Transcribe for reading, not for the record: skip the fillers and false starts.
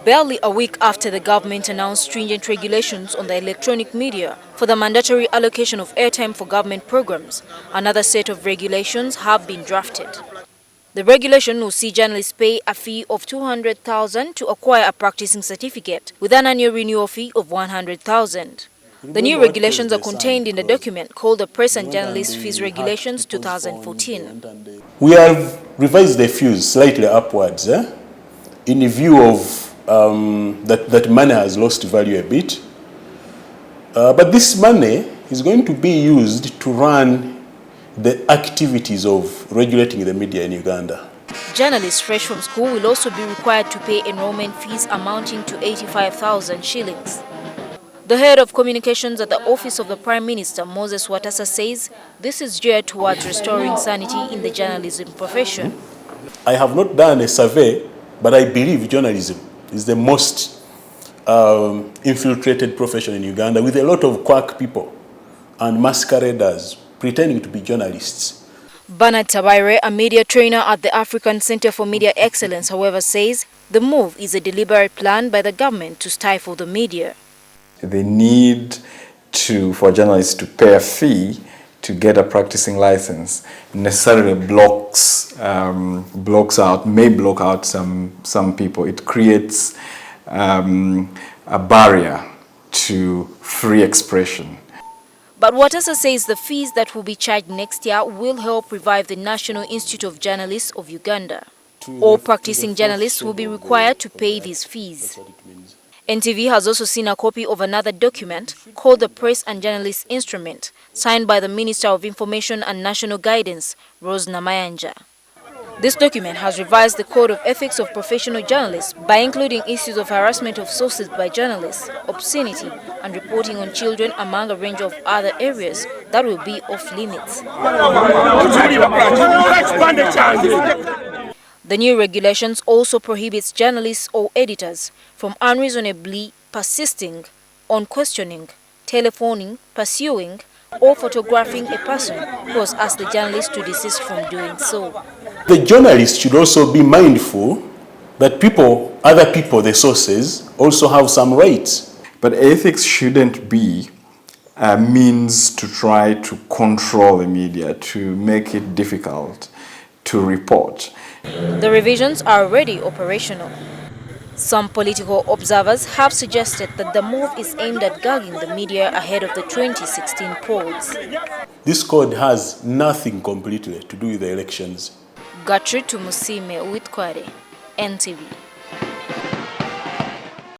Barely a week after the government announced stringent regulations on the electronic media for the mandatory allocation of airtime for government programs, another set of regulations have been drafted. The regulation will see journalists pay a fee of $200,000 to acquire a practicing certificate with an annual renewal fee of $100,000. The new regulations are contained in the document called the Press and Journalist Fees Regulations 2014. We have revised the fees slightly upwards in view of that money has lost value a bit. But this money is going to be used to run the activities of regulating the media in Uganda. Journalists fresh from school will also be required to pay enrollment fees amounting to 85,000 shillings. The head of communications at the Office of the Prime Minister, Moses Watasa, says this is geared towards restoring sanity in the journalism profession. I have not done a survey, but I believe journalism is the most infiltrated profession in Uganda, with a lot of quack people and masqueraders pretending to be journalists. Bernard Tabaire, a media trainer at the African Center for Media Excellence, however, says the move is a deliberate plan by the government to stifle the media. The need for journalists to pay a fee to get a practicing license necessarily may block out some people. It creates a barrier to free expression. But Watasa says the fees that will be charged next year will help revive the National Institute of Journalists of Uganda. All practicing journalists will be required to pay these fees. NTV has also seen a copy of another document called the Press and Journalist Instrument, signed by the Minister of Information and National Guidance, Rose Namayanja. This document has revised the Code of Ethics of Professional Journalists by including issues of harassment of sources by journalists, obscenity, and reporting on children, among a range of other areas that will be off limits. The new regulations also prohibits journalists or editors from unreasonably persisting on questioning, telephoning, pursuing, or photographing a person who has asked the journalist to desist from doing so. The journalist should also be mindful that other people, the sources, also have some rights. But ethics shouldn't be a means to try to control the media, to make it difficult to report. The revisions are already operational. Some political observers have suggested that the move is aimed at gagging the media ahead of the 2016 polls. This code has nothing completely to do with the elections. Gertrude Tumusime with Kware, NTV.